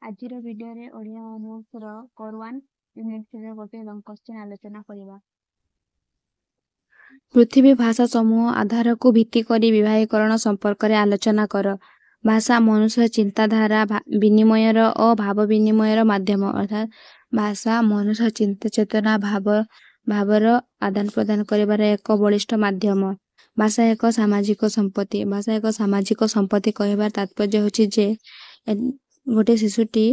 ଆଜିର ଭିଡ଼ିଓରେ Odia ଅନର୍ସର core 1 unit 3ର ଗୋଟେ ଲଙ୍ଗ କ୍ୱେଶ୍ଚିନ୍ ଆଲୋଚନା କରିବା। ପୃଥିବୀ ଭାଷା ସମୂହ ଆଧାରକୁ ଭିତ୍ତି କରି ବିବାହୀକରଣ ସମ୍ପର୍କରେ ଆଲୋଚନା କର। ଭାଷା ମନୁଷ୍ୟ ଚିନ୍ତାଧାରା ବିନିମୟର ଓ ଭାବ ବିନିମୟର ମାଧ୍ୟମ। ଅର୍ଥାତ୍ ଭାଷା ମନୁଷ୍ୟ ଚିନ୍ତା ଚେତନା ଭାବର ଆଦାନ ପ୍ରଦାନ କରିବାର ଏକ ବଳିଷ୍ଠ ମାଧ୍ୟମ। ଭାଷା ଏକ ସାମାଜିକ ସମ୍ପତ୍ତି। ଭାଷା ଏକ ସାମାଜିକ ସମ୍ପତ୍ତି କହିବାର ତାତ୍ପର୍ଯ୍ୟ ହେଉଛି ଯେ ଗୋଟେ ଶିଶୁଟି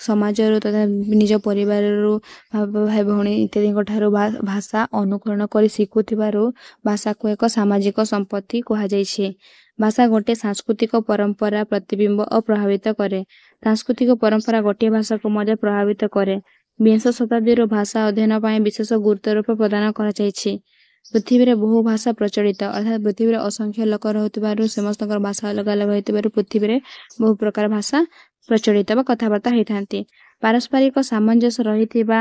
ସମାଜରୁ ତଥା ନିଜ ପରିବାରରୁ ଭାଇ ଭଉଣୀ ଇତ୍ୟାଦିଙ୍କ ଠାରୁ ଭାଷା ଅନୁକରଣ କରି ଶିଖୁଥିବାରୁ ଭାଷାକୁ ଏକ ସାମାଜିକ ସମ୍ପତ୍ତି କୁହାଯାଇଛି। ଭାଷା ଗୋଟିଏ ସାଂସ୍କୃତିକ ପରମ୍ପରା ପ୍ରତିବିମ୍ବ ଓ ପ୍ରଭାବିତ କରେ। ସାଂସ୍କୃତିକ ପରମ୍ପରା ଗୋଟିଏ ଭାଷାକୁ ମଧ୍ୟ ପ୍ରଭାବିତ କରେ। ବିଂଶ ଶତାବ୍ଦୀରୁ ଭାଷା ଅଧ୍ୟୟନ ପାଇଁ ବିଶେଷ ଗୁରୁତ୍ୱାରୋପ ପ୍ରଦାନ କରାଯାଇଛି। ପୃଥିବୀରେ ବହୁ ଭାଷା ପ୍ରଚଳିତ। ଅର୍ଥାତ୍ ପୃଥିବୀରେ ଅସଂଖ୍ୟ ଲୋକ ରହୁଥିବାରୁ ସମସ୍ତଙ୍କର ଭାଷା ଅଲଗା ଅଲଗା ହୋଇଥିବାରୁ ପୃଥିବୀରେ ବହୁ ପ୍ରକାର ଭାଷା ପ୍ରଚଳିତ ବା କଥାବାର୍ତ୍ତା ହୋଇଥାନ୍ତି। ପାରସ୍ପରିକ ସାମଞ୍ଜସ୍ୟ ରହିଥିବା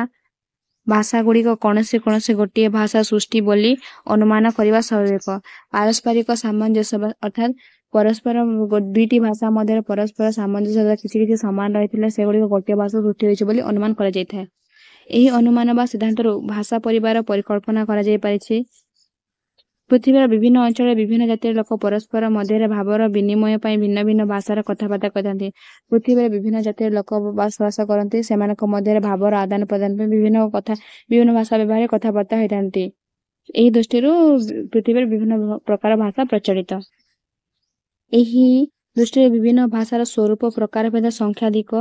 ଭାଷାଗୁଡ଼ିକ କୌଣସି ଗୋଟିଏ ଭାଷା ସୃଷ୍ଟି ବୋଲି ଅନୁମାନ କରିବା ସ୍ୱାଭାବିକ। ପାରସ୍ପରିକ ସାମଞ୍ଜସ୍ୟ ଅର୍ଥାତ୍ ପରସ୍ପର ଦୁଇଟି ଭାଷା ମଧ୍ୟରେ ପରସ୍ପର ସାମଞ୍ଜସ୍ୟ କିଛି ସମାନ ରହିଥିଲେ ସେଗୁଡ଼ିକ ଗୋଟିଏ ଭାଷା ସୃଷ୍ଟି ହୋଇଛି ବୋଲି ଅନୁମାନ କରାଯାଇଥାଏ। ଏହି ଅନୁମାନ ବା ସିଦ୍ଧାନ୍ତରୁ ଭାଷା ପରିବାର ପରିକଳ୍ପନା କରାଯାଇପାରିଛି। ପୃଥିବୀର ବିଭିନ୍ନ ଅଞ୍ଚଳରେ ବିଭିନ୍ନ ଜାତିର ଲୋକ ପରସ୍ପର ମଧ୍ୟରେ ଭାବର ବିନିମୟ ପାଇଁ ଭିନ୍ନ ଭିନ୍ନ ଭାଷାର କଥାବାର୍ତ୍ତା କରିଥାନ୍ତି। ପୃଥିବୀରେ ବିଭିନ୍ନ ଜାତିର ଲୋକ ବସବାସ କରନ୍ତି। ସେମାନଙ୍କ ମଧ୍ୟରେ ଭାବର ଆଦାନ ପ୍ରଦାନ ପାଇଁ ବିଭିନ୍ନ ଭାଷା ବ୍ୟବହାରରେ କଥାବାର୍ତ୍ତା ହୋଇଥାନ୍ତି। ଏହି ଦୃଷ୍ଟିରୁ ପୃଥିବୀରେ ବିଭିନ୍ନ ପ୍ରକାର ଭାଷା ପ୍ରଚଳିତ। ଏହି ଦୃଷ୍ଟିରେ ବିଭିନ୍ନ ଭାଷାର ସ୍ୱରୂପ ପ୍ରକାରଭେଦ ସଂଖ୍ୟାଧିକ।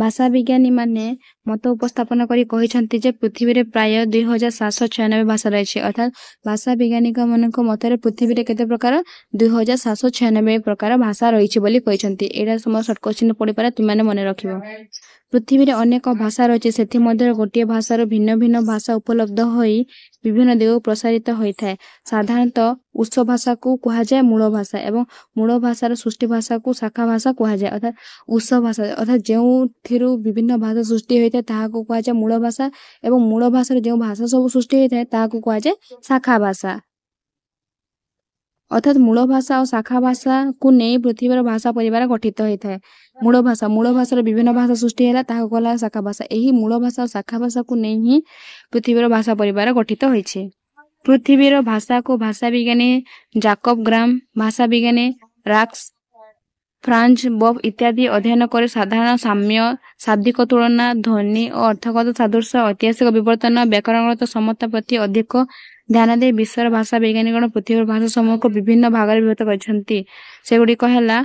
ଭାଷା ବିଜ୍ଞାନୀମାନେ ମତ ଉପସ୍ଥାପନ କରି କହିଛନ୍ତି ଯେ ପୃଥିବୀରେ ପ୍ରାୟ 2796 ଭାଷା ରହିଛି। ଅର୍ଥାତ୍ ଭାଷା ବିଜ୍ଞାନିକମାନଙ୍କ ମତରେ ପୃଥିବୀରେ କେତେ ପ୍ରକାର 2796 ପ୍ରକାର ଭାଷା ରହିଛି ବୋଲି କହିଛନ୍ତି। ଏଇଟା ସମସ୍ତ ସର୍ଟ କ୍ୱେଶ୍ଚିନ୍ ପଡ଼ିପାରେ, ତୁମେମାନେ ମନେ ରଖିବ। ପୃଥିବୀରେ ଅନେକ ଭାଷା ରହିଛି। ସେଥିମଧ୍ୟରୁ ଗୋଟିଏ ଭାଷାରୁ ଭିନ୍ନ ଭିନ୍ନ ଭାଷା ଉପଲବ୍ଧ ହୋଇ ବିଭିନ୍ନ ଦିଗକୁ ପ୍ରସାରିତ ହୋଇଥାଏ। ସାଧାରଣତଃ ଉତ୍ସ ଭାଷାକୁ କୁହାଯାଏ ମୂଳ ଭାଷା ଏବଂ ମୂଳ ଭାଷାର ସୃଷ୍ଟି ଭାଷାକୁ ଶାଖା ଭାଷା କୁହାଯାଏ। ଅର୍ଥାତ୍ ଉତ୍ସ ଭାଷା ଅର୍ଥାତ୍ ଯେଉଁଥିରୁ ବିଭିନ୍ନ ଭାଷା ସୃଷ୍ଟି ହୋଇଥାଏ ତାହାକୁ କୁହାଯାଏ ମୂଳ ଭାଷା ଏବଂ ମୂଳ ଭାଷାରେ ଯେଉଁ ଭାଷା ସବୁ ସୃଷ୍ଟି ହୋଇଥାଏ ତାହାକୁ କୁହାଯାଏ ଶାଖା ଭାଷା। ଅର୍ଥାତ୍ ମୂଳ ଭାଷା ଓ ଶାଖା ଭାଷାକୁ ନେଇ ପୃଥିବୀର ଭାଷା ପରିବାର ଗଠିତ ହୋଇଥାଏ। ମୂଳ ଭାଷାର ବିଭିନ୍ନ ଭାଷା ସୃଷ୍ଟି ହେଲା ତାହାକୁ କୁହାଗଲା ଶାଖା ଭାଷା। ଏହି ମୂଳ ଭାଷା ଓ ଶାଖା ଭାଷାକୁ ନେଇ ହିଁ ପୃଥିବୀର ଭାଷା ପରିବାର ଗଠିତ ହୋଇଛି। ପୃଥିବୀର ଭାଷାକୁ ଭାଷା ବିଜ୍ଞାନୀ ଜାକବ୍ ଗ୍ରାମ୍, ଭାଷା ବିଜ୍ଞାନୀ ରାକ୍ସ, ଫ୍ରାଞ୍ଚ ବୋଫ୍ ଇତ୍ୟାଦି ଅଧ୍ୟୟନ କରି ସାଧାରଣ ସାମ୍ୟ, ଶାବ୍ଦିକ ତୁଳନା, ଧ୍ୱନି ଓ ଅର୍ଥଗତ ସାଦୃଶ୍ୟ, ଐତିହାସିକ ବିବର୍ତ୍ତନ, ବ୍ୟାକରଣଗତ ସମତା ପ୍ରତି ଅଧିକ ଧ୍ୟାନ ଦେଇ ବିଶ୍ୱର ଭାଷା ବିଜ୍ଞାନୀଗଣ ପୃଥିବୀର ଭାଷା ସମୂହକୁ ବିଭିନ୍ନ ଭାଗରେ ବିଭକ୍ତ କରିଛନ୍ତି। ସେଗୁଡ଼ିକ ହେଲା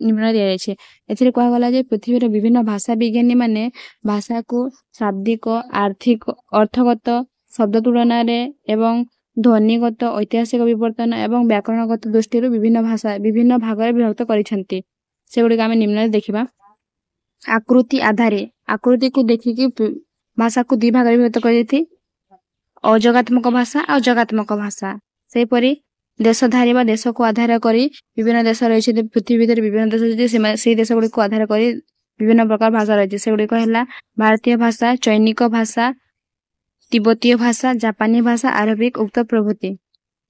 ନିମ୍ନରେ ଦିଆଯାଇଛି। ଏଥିରେ କୁହାଗଲା ଯେ ପୃଥିବୀର ବିଭିନ୍ନ ଭାଷା ବିଜ୍ଞାନୀମାନେ ଭାଷାକୁ ଶାବ୍ଦିକ, ଅର୍ଥଗତ, ଶବ୍ଦ ତୁଳନାରେ ଏବଂ ଧ୍ୱନିଗତ, ଐତିହାସିକ ବିବର୍ତ୍ତନ ଏବଂ ବ୍ୟାକରଣଗତ ଦୃଷ୍ଟିରୁ ବିଭିନ୍ନ ଭାଗରେ ବିଭକ୍ତ କରିଛନ୍ତି। ସେଗୁଡ଼ିକ ଆମେ ନିମ୍ନରେ ଦେଖିବା। ଆକୃତି ଆଧାରେ ଆକୃତିକୁ ଦେଖିକି ଭାଷାକୁ ଦୁଇ ଭାଗରେ ବିଭକ୍ତ କରାଯାଇଛି। ଅଯୋଗାତ୍ମକ ଭାଷା ଆଉ ଯୋଗାତ୍ମକ ଭାଷା। ସେହିପରି ଦେଶଧାରୀ ବା ଦେଶକୁ ଆଧାର କରି ବିଭିନ୍ନ ଦେଶ ରହିଛି। ପୃଥିବୀ ଭିତରେ ବିଭିନ୍ନ ଦେଶ ରହିଛି। ସେହି ଦେଶ ଗୁଡ଼ିକୁ ଆଧାର କରି ବିଭିନ୍ନ ପ୍ରକାର ଭାଷା ରହିଛି। ସେଗୁଡ଼ିକ ହେଲା ଭାରତୀୟ ଭାଷା, ଚୈନିକ ଭାଷା, ତିବ୍ବତୀୟ ଭାଷା, ଜାପାନୀ ଭାଷା, ଆରବିକ ଉକ୍ତ ପ୍ରଭୃତି।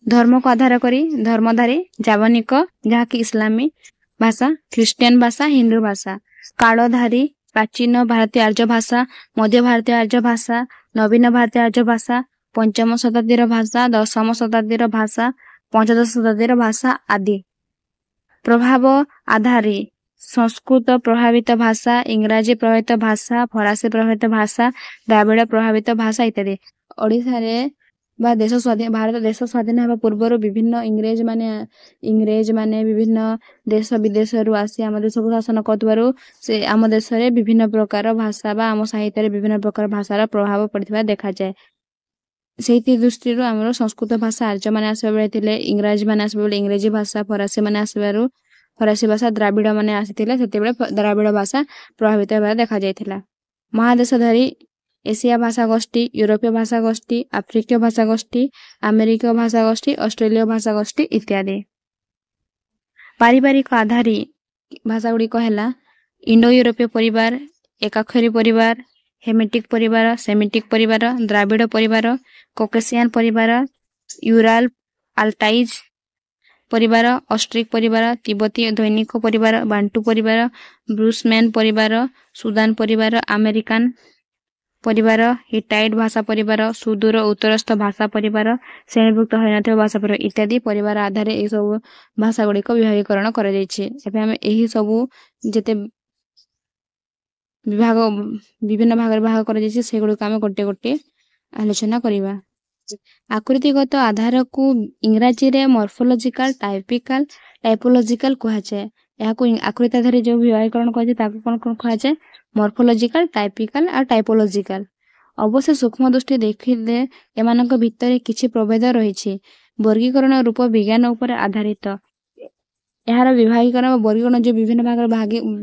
ଧର୍ମକୁ ଆଧାର କରି ଧର୍ମଧାରୀ, ଜାବନିକ ଯାହାକି ଇସଲାମୀ ଭାଷା, ଖ୍ରୀଷ୍ଟିଆନ ଭାଷା, ହିନ୍ଦୁ ଭାଷା। କାଳଧାରୀ ପ୍ରାଚୀନ ଭାରତୀୟ ଆର୍ଯ୍ୟ ଭାଷା, ମଧ୍ୟ ଭାରତୀୟ ଆର୍ଯ୍ୟ ଭାଷା, ନବୀନ ଭାରତୀୟ ଆର୍ଯ୍ୟ ଭାଷା, ପଞ୍ଚମ ଶତାବ୍ଦୀର ଭାଷା, ଦଶମ ଶତାବ୍ଦୀର ଭାଷା, ପଞ୍ଚଦଶ ଶତାବ୍ଦୀର ଭାଷା ଆଦି। ପ୍ରଭାବ ଆଧାରୀ ସଂସ୍କୃତ ପ୍ରଭାବିତ ଭାଷା, ଇଂରାଜୀ ପ୍ରଭାବିତ ଭାଷା, ଫରାସୀ ପ୍ରଭାବିତ ଭାଷା, ଦ୍ରାବିଡ଼ ପ୍ରଭାବିତ ଭାଷା ଇତ୍ୟାଦି। ଓଡ଼ିଶାରେ ବା ଭାରତ ଦେଶ ସ୍ୱାଧୀନ ହେବା ପୂର୍ବରୁ ବିଭିନ୍ନ ଇଂରେଜମାନେ ବିଭିନ୍ନ ଦେଶ ବିଦେଶରୁ ଆସି ଆମ ଦେଶକୁ ଶାସନ କରୁଥିବାରୁ ସେ ଆମ ଦେଶରେ ବିଭିନ୍ନ ପ୍ରକାର ଭାଷା ବା ଆମ ସାହିତ୍ୟରେ ବିଭିନ୍ନ ପ୍ରକାର ଭାଷାର ପ୍ରଭାବ ପଡ଼ିଥିବା ଦେଖାଯାଏ। ସେଇଥି ଦୃଷ୍ଟିରୁ ଆମର ସଂସ୍କୃତ ଭାଷା ଆର୍ଯ୍ୟମାନେ ଆସିବା ବେଳେ ଥିଲେ, ଇଂରାଜୀମାନେ ଆସିବା ବେଳେ ଇଂରେଜୀ ଭାଷା, ଫରାସୀମାନେ ଆସିବାରୁ ଫରାସୀ ଭାଷା, ଦ୍ରାବିଡ଼ମାନେ ଆସିଥିଲେ ସେତେବେଳେ ଦ୍ରାବିଡ଼ ଭାଷା ପ୍ରଭାବିତ ହେବାର ଦେଖାଯାଇଥିଲା। ମହାଦେଶ ଧରି ଏସିଆ ଭାଷା ଗୋଷ୍ଠୀ, ୟୁରୋପୀୟ ଭାଷା ଗୋଷ୍ଠୀ, ଆଫ୍ରିକୀୟ ଭାଷା ଗୋଷ୍ଠୀ, ଆମେରିକୀୟ ଭାଷା ଗୋଷ୍ଠୀ, ଅଷ୍ଟ୍ରେଲୀୟ ଭାଷା ଗୋଷ୍ଠୀ ଇତ୍ୟାଦି। ପାରିବାରିକ ଆଧାରୀ ଭାଷା ଗୁଡ଼ିକ ହେଲା ଇଣ୍ଡୋ ୟୁରୋପୀୟ ପରିବାର, ଏକାକ୍ଷରୀ ପରିବାର, ହେମିଟିକ୍ ପରିବାର, ସେମିଟିକ୍ ପରିବାର, ଦ୍ରାବିଡ଼ ପରିବାର, କକେସିଆନ ପରିବାର, ୟୁରାଲ ଆଲ୍ଟାଇଜ୍ ପରିବାର, ଅଷ୍ଟ୍ରିକ୍ ପରିବାର, ତିବ୍ବତୀ ଦୈନିକ ପରିବାର, ବାଣ୍ଟୁ ପରିବାର, ବ୍ରୁସମ୍ୟାନ୍ ପରିବାର, ସୁଦାନ ପରିବାର, ଆମେରିକାନ ପରିବାର, ହିଟାଇଟ୍ ଭାଷା ପରିବାର, ସୁଦୂର ଉତ୍ତରସ୍ଥ ଭାଷା ପରିବାର, ଶ୍ରେଣୀଭୁକ୍ତ ହୋଇନଥିବା ଭାଷା ପରିବାର ଇତ୍ୟାଦି ପରିବାର ଆଧାରରେ ଏହିସବୁ ଭାଷା ଗୁଡ଼ିକ ବିଭାଗୀକରଣ କରାଯାଇଛି। ଏବେ ଆମେ ଏହି ସବୁ ଯେତେ ବିଭିନ୍ନ ଭାଗରେ ଭାଗ କରାଯାଇଛି ସେଗୁଡ଼ିକୁ ଆମେ ଗୋଟିଏ ଗୋଟିଏ ଆଲୋଚନା କରିବା। ଆକୃତିଗତ ଆଧାରକୁ ଇଂରାଜୀରେ ମର୍ଫୋଲୋଜିକାଲ, ଟାଇପୋଲୋଜିକାଲ କୁହାଯାଏ। ଏହାକୁ ଆକୃତି ଆଧାରରେ ଯେଉଁ ବିଭାଗୀକରଣ କୁହାଯାଏ ତାକୁ କ'ଣ କ'ଣ କୁହାଯାଏ? ମର୍ଫୋଲୋଜିକାଲ, ଟାଇପିକାଲ ଆଉ ଟାଇପୋଲୋଜିକାଲ। ଅବଶ୍ୟ ସୂକ୍ଷ୍ମ ଦୃଷ୍ଟି ଦେଖିଲେ ଏମାନଙ୍କ ଭିତରେ କିଛି ପ୍ରଭେଦ ରହିଛି। ବର୍ଗୀକରଣ ରୂପ ବିଜ୍ଞାନ ଉପରେ ଆଧାରିତ। ଏହାର ବିଭାଗୀକରଣ ବା ବର୍ଗୀକରଣ ଯେଉଁ ବିଭିନ୍ନ ଭାଗରେ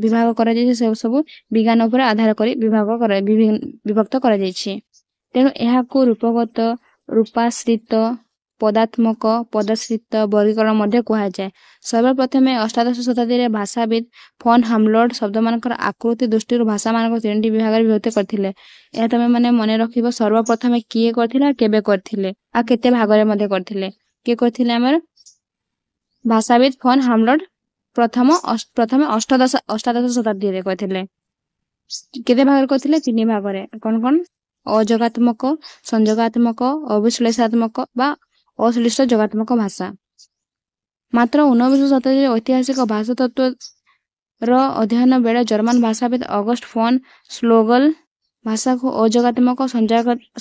ବିଭାଗ କରାଯାଇଛି ସେ ସବୁ ବିଜ୍ଞାନ ଉପରେ ଆଧାର କରି ବିଭକ୍ତ କରାଯାଇଛି। ତେଣୁ ଏହାକୁ ରୂପଗତ, ରୂପାଶ୍ରିତ, ପଦାତ୍ମକ, ପଦାଶ୍ରିତ ବର୍ଗୀକରଣ ମଧ୍ୟ କୁହାଯାଏ। ସର୍ବପ୍ରଥମେ ଅଷ୍ଟାଦଶ ଶତାବ୍ଦୀରେ ଭାଷାବିତ୍ ଫନ୍ ହାମଲଟ୍ ଶବ୍ଦମାନଙ୍କର ଆକୃତି ଦୃଷ୍ଟିରୁ ଭାଷାମାନଙ୍କୁ ତିନିଟି ବିଭାଗରେ ବିଭକ୍ତ କରିଥିଲେ। ଏହା ତମେ ମାନେ ମନେ ରଖିବ। ସର୍ବପ୍ରଥମେ କିଏ କରିଥିଲେ ଆଉ କେବେ କରିଥିଲେ ଆଉ କେତେ ଭାଗରେ ମଧ୍ୟ କରିଥିଲେ? କିଏ କରିଥିଲେ? ଆମର ଭାଷାବିତ୍ ଫନ୍ ହାମଲଟ୍ ପ୍ରଥମେ ଅଷ୍ଟାଦଶ ଶତାବ୍ଦୀରେ କରିଥିଲେ। କେତେ ଭାଗରେ କରିଥିଲେ? 3 ଭାଗରେ। କ'ଣ କ'ଣ? ଅଯୋଗାତ୍ମକ, ସଂଯୋଗାତ୍ମକ, ଅବିଶ୍ଳେଷାତ୍ମକ ବା ଅଶ୍ଳିଷ୍ଟ ଯୋଗାତ୍ମକ ଭାଷା। ମାତ୍ର 19 ଶତାବ୍ଦୀରେ ଐତିହାସିକ ଭାଷାତତ୍ତ୍ୱର ଅଧ୍ୟୟନ ବେଳେ ଜର୍ମାନ ଭାଷାବିତ୍ ଅଗଷ୍ଟ ଫନ୍ ସ୍ଲୋଗଲ ଭାଷାକୁ ଅଯୋଗାତ୍ମକ,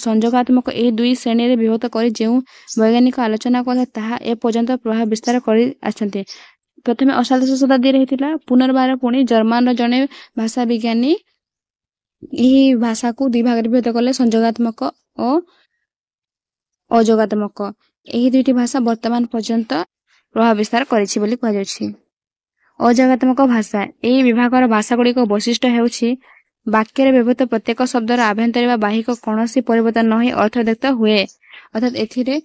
ସଂଯୋଗାତ୍ମକ ଏହି ଦୁଇ ଶ୍ରେଣୀରେ ବିଭକ୍ତ କରି ଯେଉଁ ବୈଜ୍ଞାନିକ ଆଲୋଚନା କଲେ ତାହା ଏ ପର୍ଯ୍ୟନ୍ତ ପ୍ରଭାବ ବିସ୍ତାର କରି ଆସିଛନ୍ତି। ପ୍ରଥମେ ଅଷ୍ଟାଦଶ ଶତାବ୍ଦୀରେ ହେଇଥିଲା। ପୁନର୍ବାର ପୁଣି ଜର୍ମାନର ଜଣେ ଭାଷା ବିଜ୍ଞାନୀ ଏହି ଭାଷାକୁ 2 ଭାଗରେ ବିଭକ୍ତ କଲେ, ସଂଯୋଗାତ୍ମକ ଓ ଅଯୋଗାତ୍ମକ। ଏହି ଦୁଇଟି ଭାଷା ବର୍ତ୍ତମାନ ପର୍ଯ୍ୟନ୍ତ ପ୍ରଭାବ ବିସ୍ତାର କରିଛି ବୋଲି କୁହାଯାଉଛି। ଅଯୋଗାତ୍ମକ ଭାଷା। ଏହି ବିଭାଗର ଭାଷାଗୁଡ଼ିକ ବୈଶିଷ୍ଟ୍ୟ ହେଉଛି ବାକ୍ୟରେ ବ୍ୟବହୃତ ପ୍ରତ୍ୟେକ ଶବ୍ଦର ଆଭ୍ୟନ୍ତରୀଣ ବା ବାହ୍ୟିକ କୌଣସି ପରିବର୍ତ୍ତନ ନ ହୋଇ ଅର୍ଥୋକ୍ତ ହୁଏ। ଅର୍ଥାତ୍ ଏଥିରେ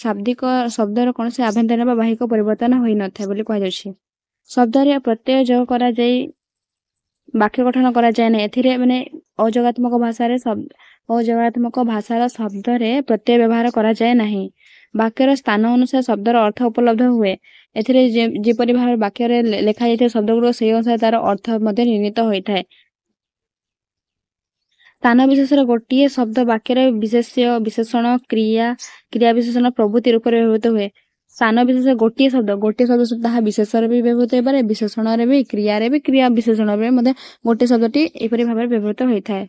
ଶାବ୍ଦିକ ଶବ୍ଦର କୌଣସି ଆଭ୍ୟନ୍ତରୀଣ ବା ବାହ୍ୟିକ ପରିବର୍ତ୍ତନ ହୋଇନଥାଏ ବୋଲି କୁହାଯାଉଛି। ଶବ୍ଦରେ ପ୍ରତ୍ୟୟ ଯୋଗ କରାଯାଇ ବାକ୍ୟ ଗଠନ କରାଯାଏ ନାହିଁ। ଏଥିରେ ମାନେ ଅଯୋଗାତ୍ମକ ଭାଷାର ଶବ୍ଦରେ ପ୍ରତ୍ୟୟ ବ୍ୟବହାର କରାଯାଏ ନାହିଁ। ବାକ୍ୟର ସ୍ଥାନ ଅନୁସାରେ ଶବ୍ଦର ଅର୍ଥ ଉପଲବ୍ଧ ହୁଏ। ଏଥିରେ ଯେପରି ଭାବରେ ବାକ୍ୟରେ ଲେଖାଯାଇଥିବା ଶବ୍ଦଗୁଡ଼ିକ ସେହି ଅନୁସାରେ ତାର ଅର୍ଥ ମଧ୍ୟ ନିର୍ଣ୍ଣିତ ହୋଇଥାଏ। ସ୍ଥାନ ବିଶେଷରେ ଗୋଟିଏ ଶବ୍ଦ ବାକ୍ୟରେ ବିଶେଷ୍ୟ, ବିଶେଷଣ, କ୍ରିୟା ବିଶେଷଣ ପ୍ରଭୃତି ରୂପରେ ବ୍ୟବହୃତ ହୁଏ। ସ୍ଥାନ ବିଶେଷରେ ଗୋଟିଏ ଶବ୍ଦ ତାହା ବିଶେଷରେ ବି ବ୍ୟବହୃତ ହୋଇପାରେ, ବିଶେଷଣରେ ବି, କ୍ରିୟାରେ ବି, କ୍ରିୟା ବିଶେଷଣରେ ମଧ୍ୟ ଗୋଟିଏ ଶବ୍ଦଟି ଏହିପରି ଭାବରେ ବ୍ୟବହୃତ ହୋଇଥାଏ।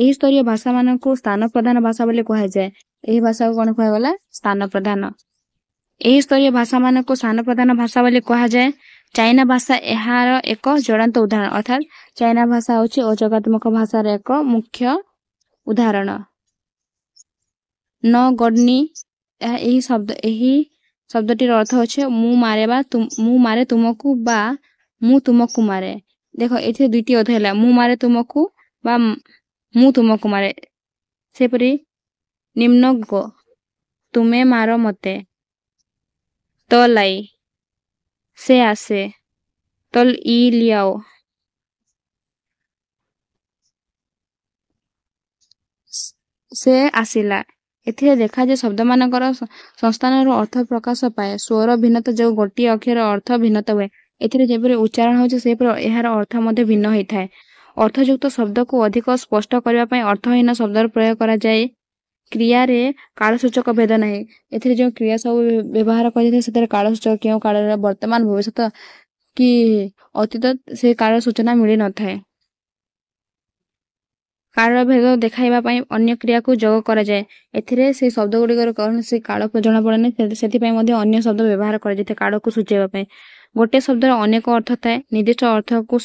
ଏହି ସ୍ତରୀୟ ଭାଷାମାନଙ୍କୁ ସ୍ଥାନ ପ୍ରଧାନ ଭାଷା ବୋଲି କୁହାଯାଏ। ଏହି ଭାଷାକୁ କ'ଣ କୁହାଗଲା? ସ୍ଥାନ ପ୍ରଧାନ। ଏହି ସ୍ତରୀୟ ଭାଷାମାନଙ୍କୁ ସ୍ଥାନ ପ୍ରଧାନ ଭାଷା ବୋଲି କୁହାଯାଏ। ଚାଇନା ଭାଷା ଏହାର ଏକ ଜ୍ୱଳନ୍ତ ଉଦାହରଣ। ଅର୍ଥାତ୍ ଚାଇନା ଭାଷା ହେଉଛି ଅଯୋଗାତ୍ମକ ଭାଷାର ଏକ ମୁଖ୍ୟ ଉଦାହରଣ। ନ ଗଡନି ଏହି ଶବ୍ଦଟିର ଅର୍ଥ ହେଉଛି ମୁଁ ମାରେ ତୁମକୁ ବା ମୁଁ ତୁମକୁ ମାରେ। ଦେଖ ଏଥିରେ ଦୁଇଟି ଅର୍ଥ ହେଲା, ମୁଁ ମାରେ ତୁମକୁ ବା ମୁଁ ତୁମକୁ ମାରେ। ସେପରି ନିମ୍ନ ଗୋ ତୁମେ ମାର ମତେ, ତ লাই ସେ ଆସେ, ତଲ ଇ লিয়াও ସେ ଆସିଲା। ଏଥିରେ ଦେଖା ଯେ ଶବ୍ଦମାନଙ୍କର ସଂସ୍ଥାନରୁ ଅର୍ଥ ପ୍ରକାଶ ପାଏ। ସ୍ୱର ଭିନ୍ନତା ଯୋଗୁଁ ଗୋଟିଏ ଅକ୍ଷର ଅର୍ଥ ଭିନ୍ନତା ହୁଏ। ଏଥିରେ ଯେପରି ଉଚ୍ଚାରଣ ହେଉଛି ସେହିପରି ଏହାର ଅର୍ଥ ମଧ୍ୟ ଭିନ୍ନ ହୋଇଥାଏ। ଅର୍ଥଯୁକ୍ତ ଶବ୍ଦକୁ ଅଧିକ ସ୍ପଷ୍ଟ କରିବା ପାଇଁ ଅର୍ଥହୀନ ଶବ୍ଦର ପ୍ରୟୋଗ କରାଯାଏ। କ୍ରିୟାରେ କାଳସୂଚକ ଭେଦ ନାହିଁ। ଏଥିରେ ଯେଉଁ କ୍ରିୟା ସବୁ ବ୍ୟବହାର କରାଯାଇଥାଏ ସେଥିରେ କାଳସୂଚକ କେଉଁ କାଳରେ, ବର୍ତ୍ତମାନ, ଭବିଷ୍ୟତ କି ଅତୀତ ସେ କାଳର ସୂଚନା ମିଳିନଥାଏ। କାଳର ଭେଦ ଦେଖାଇବା ପାଇଁ ଅନ୍ୟ କ୍ରିୟାକୁ ଯୋଗ କରାଯାଏ। ଏଥିରେ ସେହି ଶବ୍ଦ ଗୁଡ଼ିକର କୌଣସି କାଳ ଜଣାପଡ଼େନି, ସେଥିପାଇଁ ମଧ୍ୟ ଅନ୍ୟ ଶବ୍ଦ ବ୍ୟବହାର କରାଯାଇଥାଏ କାଳକୁ ସୂଚାଇବା ପାଇଁ। ଗୋଟିଏ ଶବ୍ଦର ଅନେକ ଅର୍ଥ ଥାଏ। ନିର୍ଦ୍ଦିଷ୍ଟ ଅର୍ଥକୁ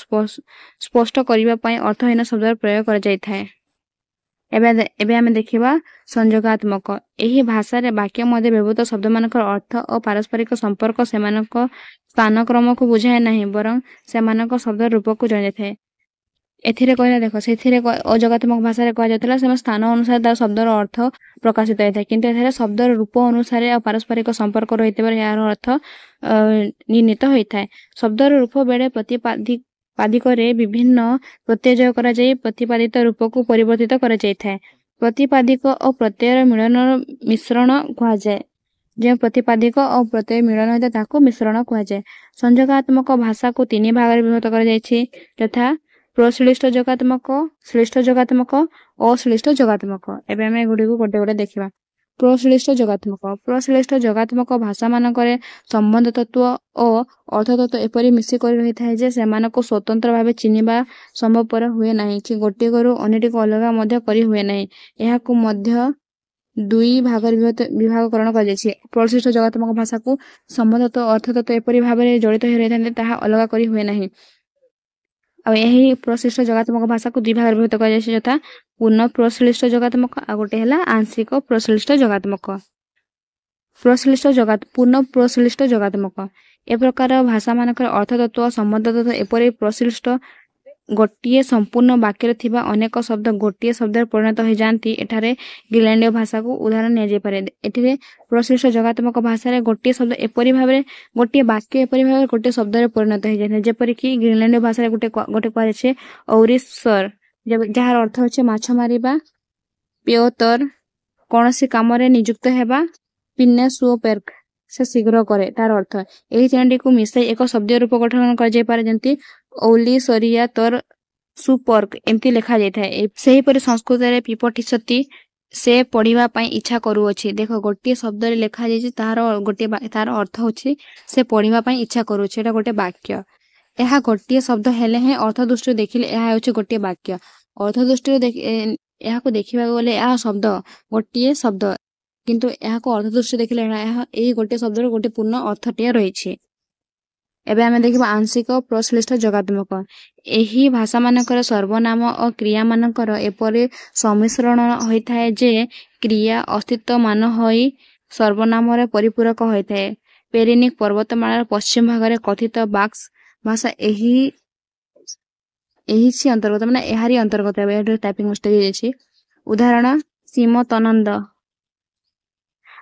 ସ୍ପଷ୍ଟ କରିବା ପାଇଁ ଅର୍ଥହୀନ ଶବ୍ଦର ପ୍ରୟୋଗ କରାଯାଇଥାଏ। ଏବେ ଆମେ ଦେଖିବା ସଂଯୋଗାତ୍ମକ। ଏହି ଭାଷାରେ ବାକ୍ୟ ମଧ୍ୟ ବ୍ୟବହୃତ ଶବ୍ଦମାନଙ୍କର ଅର୍ଥ ଓ ପାରସ୍ପରିକ ସମ୍ପର୍କ ସେମାନଙ୍କ ସ୍ଥାନକ୍ରମକୁ ବୁଝାଏ ନାହିଁ, ବରଂ ସେମାନଙ୍କ ଶବ୍ଦର ରୂପକୁ ଜଣାଇଥାଏ। ଏଥିରେ କହିଲା ଦେଖ, ସେଥିରେ ଅଯୋଗାତ୍ମକ ଭାଷାରେ କୁହାଯାଉଥିଲା ସେମାନେ ସ୍ଥାନ ଅନୁସାରେ ତାର ଶବ୍ଦର ଅର୍ଥ ପ୍ରକାଶିତ ହୋଇଥାଏ, କିନ୍ତୁ ଏଠାରେ ଶବ୍ଦର ରୂପ ଅନୁସାରେ ଆଉ ପାରସ୍ପରିକ ସମ୍ପର୍କ ରହିଥିବାରୁ ଏହାର ଅର୍ଥ ନିର୍ଣ୍ଣିତ ହୋଇଥାଏ। ଶବ୍ଦର ରୂପ ବେଳେ ପ୍ରତିପାଦିକରେ ବିଭିନ୍ନ ପ୍ରତ୍ୟୟ ଯୋଗ କରାଯାଇ ପ୍ରତିପାଦିତ ରୂପକୁ ପରିବର୍ତ୍ତିତ କରାଯାଇଥାଏ। ପ୍ରତିପାଦିକ ଓ ପ୍ରତ୍ୟୟର ମିଳନର ମିଶ୍ରଣ କୁହାଯାଏ। जो प्रतिपादिक और प्रत्यय मिलन होता ताको मिश्रण कहुए। संयोगात्मक भाषा को तीन भाग में विभक्त कर यथा प्रश्लिष्ट जोगात्मक, श्लिष्ट जोगात्मक, अश्लिष्ट जोगात्मक। एबे हम एगुडी को गोटे गोटे देखिबा। प्रश्लिष्ट जोगात्मक भाषा मानकरे संबंध तत्व और अर्थ तत्व एपरि मिसी कर रही थाए जे सेमानको स्वतंत्र भावे चिनिबा संभवपर हुए नाही कि गोटे करू अन्यटी को अलग मध्य करी हुए नाही। एहाकु मध्य दुई भाग विभागकरण कर जायछि। प्रश्लिष्ट जोगात्मक भाषा को संबंध तत्व अर्थ तत्व एपरि भावे जड़ित हो रही थाए ताहा अलग करी हुए नाही। आ यही प्रश्लिष्ट जोगात्मक भाषा को दुई भाग विभक्त कर जायछि यथा पूर्ण प्रश्लिष्ट जोगात्मक आ गोटे हला आंशिक प्रश्लिष्ट जोगात्मक। पूर्ण प्रश्लिष्ट जोगात्मक ए प्रकार भाषा मानकर अर्थ तत्व संबंध तत्व एपरि प्रश्लिष्ट गोटिए संपूर्ण वाक्य थिबा अनेक शब्द गोटिए शब्द परिणत हो जाती। एठारे ग्रीनलैंडीय भाषा को उदाहरण निया जाय पारे। एथिरे प्रश्लिष्ट जोगात्मक भाषा रे गोटिए शब्द एपरि भाबरे गोटिए वाक्य एपरि भाबरे गोटिए शब्द रे परिणत हो जाय जेपरि कि ग्रीनलैंडीय भाषा रे गोटे कहै छै औरिसर जहार अर्थ होचे माछ मारिबा। पेयोतर कोनोसी काम रे नियुक्त हेबा। पिन्ने सुओपेर्क से शीघ्र करे तार अर्थ एही तीनटी को मिसाई एक शब्द रूप गठन कर जाय पारे जंती औली सरिया तर सुपर्क एमती लिखा जाय थाए। सेही परि संस्कृत रे पिपटिसती से पढ़िबा पई इच्छा करू अछि। देखो गोटे शब्द रे लिखा जाय छै तार अर्थ होछि से पढ़िबा पई इच्छा करू छै। एटा गोटे वाक्य। एहा गोटे शब्द हेले हे अर्थ दृष्टि देखिले एहा होछि गोटे वाक्य। अर्थ दृष्टि एहा को देखिबा गले एहा शब्द गोटे शब्द किंतु एहा को अर्थ दृष्टि देखिले एहा एही गोटे शब्द रो गोटे पूर्ण अर्थटिया रहिछि। एबे हमें देखिबा आंशिक प्रश्लिष्ट जोगात्मक। एही भाषा मानकर सर्वनाम और क्रिया मानकर एपरि सम्मिश्रण होई थाए जे क्रिया अस्तित्व मान होई सर्वनाम रे परिपूरक होई थाए। पेरिनिक पर्वतमाला पश्चिम भाग रे कथित बाक्स भाषा एही छि अंतर्गत माने एहारी अंतर्गत है। टाइपिंग मिस्टेक हो जाछि। उदाहरण सीमतनंद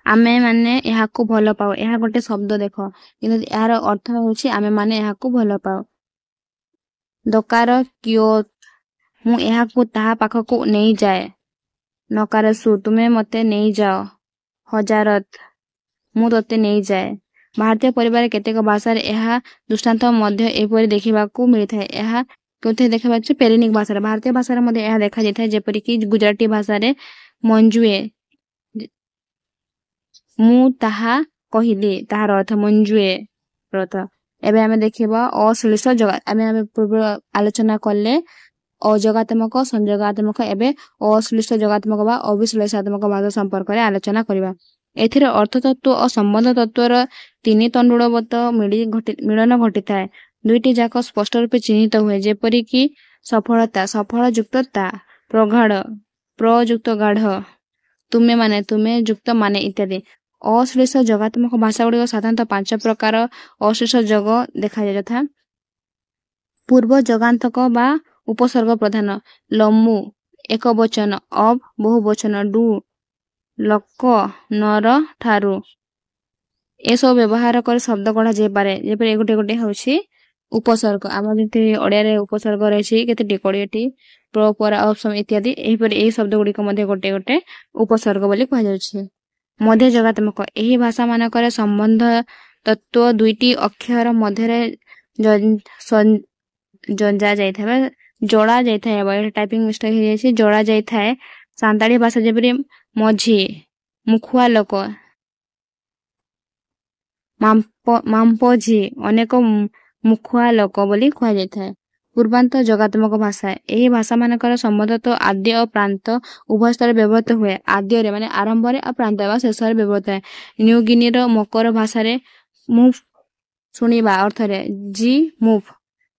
आमे माने एहा को भलो पाओ। एहा गोटे शब्द देखो किंतु यार अर्थ होछि आमे माने एहा को भलो पाओ। दकार कियो मु एहा को ताहा पाख को नहीं जाए। नकार सु तुमे मते नहीं जाओ। हजारत मु तते नहीं जाए। भारतीय परिवार केतेक भाषा रे एहा दृष्टांत मध्य एपरि देखिबा को मिलथाय। एहा कोथे देखबा छै पेरिनिक भाषा रे भारतीय भाषा रे मध्य एहा देखा जैथाय जेपरि कि गुजराती भाषा रे मंजुए मु ताहा कहिली ताहार अर्थ मंजुए अर्थ। एबे हमें देखिबा अश्लिष्ट जोगात हमें पूर्व आलोचना करले अजोगात्मक संयोगात्मक एबे अश्लिष्ट जोगात्मक बा अविश्लेषणात्मक भाषा संपर्क रे आलोचना करिबा। एथिरे अर्थ तत्व और संबंध तत्वर तीन तंडुळवत मिलन घटिताए। दुईटी जाक स्पष्ट रूपे चिन्हित हुए जेपरि कि सफलता सफल युक्तता प्रगाढ़ प्रयुक्त गाढ़ तुमे माने तुमे युक्त माने इत्यादि। अश्लिष्ट जोगात्मक भाषा गुड़िक साधारणतः 5 प्रकार अश्लिष्ट जोग देखा जाय यथा पूर्व जोगान्तक बा उपसर्ग प्रधान लम्मु एक वचन अब बहुवचन डू लक नर ठारू ए सब व्यवहार कर शब्द गढ़ा जाय पारे। जेपरि गोटे गोटे होछि उपसर्ग आम जति ओडिया रे उपसर्ग रहिछि केते 20टी प्र पर ऑप्शन इत्यादि एही पर एही शब्द गुड़िक मध्ये गोटे गोटे उपसर्ग बोली कहै जाय। मध्य जोगात्मक एही भाषा मानकर संबंध तत्व दुईटी अक्षर मध्य रे जंजा जाय थाए जोड़ा जाय थाए। टाइपिंग मिस्टेक हो जाय जोड़ा जाय थाए। सांताली भाषा जेपरि मझी मुखुआ लोक मांपोझी अनेक मुखुआ लोक बोली कह जाय थाए। पूर्वांत जोगात्मक भाषा एही भाषा मानकर संबंध तो आद्य और प्रांत उभय स्तर व्यवहृत हुए। आद्य रे माने आरंभ रे और प्रांत बा शेष रे व्यवहृत है। न्यू गिनी रो मकर भाषा रे मुव सुनिबा अर्थ रे जी मुव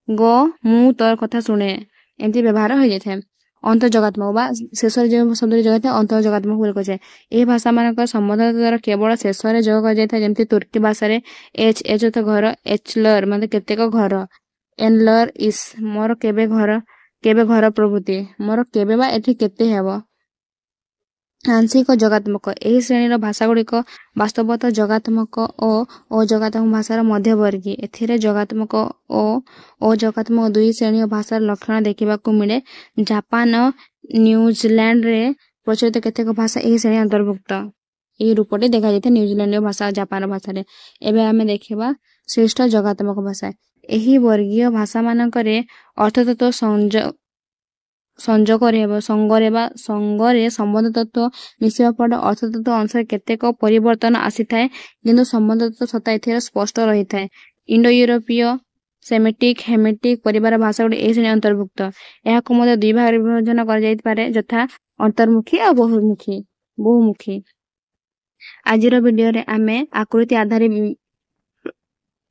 गो मु तोर कथा सुने एमती व्यवहार हो जाय थाए। अंत जोगात्मक बा शेष रे जे शब्द रे जोगाते अंत जोगात्मक बोली कह जाय। एही भाषा मानकर संबंध द्वारा केवल शेष रे जोग कर जाय थाए। जेमती तुर्की भाषा रे एच एच तो घर एचलर माने केतेक घर एनलर इस मोर केबे घर प्रभृति मोर केबे बा एठी केते हेबो। आंशिक जोगात्मक एही श्रेणी भाषा गुड़िक वास्तवतः जोगात्मक और अजोगात्मक भाषार मध्यवर्गी। एथिरे जोगात्मक और अजोगात्मक दुई श्रेणी भाषार लक्षण देखा मिले। जापान न्यूजीलैंड रे प्रचलित केतेक भाषा एही श्रेणी अंतर्भुक्त। ଏହି ରୂପଟି ଦେଖାଯାଇଥାଏ ନ୍ୟୁଜିଲାଣ୍ଡୀୟ ଭାଷା ଆଉ ଜାପାନ ଭାଷାରେ। ଏବେ ଆମେ ଦେଖିବା ଶ୍ରେଷ୍ଠ ଯୋଗାତ୍ମକ ଭାଷା। ଏହି ବର୍ଗୀୟ ଭାଷାମାନଙ୍କରେ ଅର୍ଥତତ୍ତ୍ୱ ସଙ୍ଗରେ ସମ୍ବନ୍ଧ ତତ୍ତ୍ୱ ମିଶିବା ଫଳରେ ଅର୍ଥତତ୍ତ୍ୱ ଅନୁସାରେ କେତେକ ପରିବର୍ତ୍ତନ ଆସିଥାଏ, କିନ୍ତୁ ସମ୍ବନ୍ଧ ତତ୍ତ୍ୱ ସତ୍ତା ଏଥିରେ ସ୍ପଷ୍ଟ ରହିଥାଏ। ଇଣ୍ଡୋ ୟୁରୋପୀୟ ସେମିଟିକ୍ ହେମିଟିକ୍ ପରିବାର ଭାଷାଗୁଡ଼ିକ ଏହି ଶ୍ରେଣୀ ଅନ୍ତର୍ଭୁକ୍ତ। ଏହାକୁ ମଧ୍ୟ ଦୁଇ ଭାଗରେ ବିଭାଜନ କରାଯାଇପାରେ, ଯଥା ଅନ୍ତର୍ମୁଖୀ ଆଉ ବହୁମୁଖୀ। ଆଜିର ଭିଡ଼ିଓରେ ଆମେ ଆକୃତି ଆଧାରିତ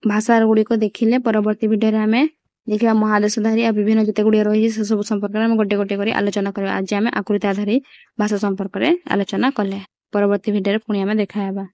ଭାଷା ଗୁଡ଼ିକ ଦେଖିଲେ। ପରବର୍ତ୍ତୀ ଭିଡ଼ିଓରେ ଆମେ ଦେଖିବା ମହାଦେଶଧାରୀ ଆଉ ବିଭିନ୍ନ ଯେତେ ଗୁଡ଼ିଏ ରହିଛି ସେସବୁ ସମ୍ପର୍କରେ ଆମେ ଗୋଟେ ଗୋଟେ କରି ଆଲୋଚନା କରିବା। ଆଜି ଆମେ ଆକୃତି ଆଧାରିତ ଭାଷା ସମ୍ପର୍କରେ ଆଲୋଚନା କଲେ। ପରବର୍ତ୍ତୀ ଭିଡ଼ିଓରେ ପୁଣି ଆମେ ଦେଖା ହେବା।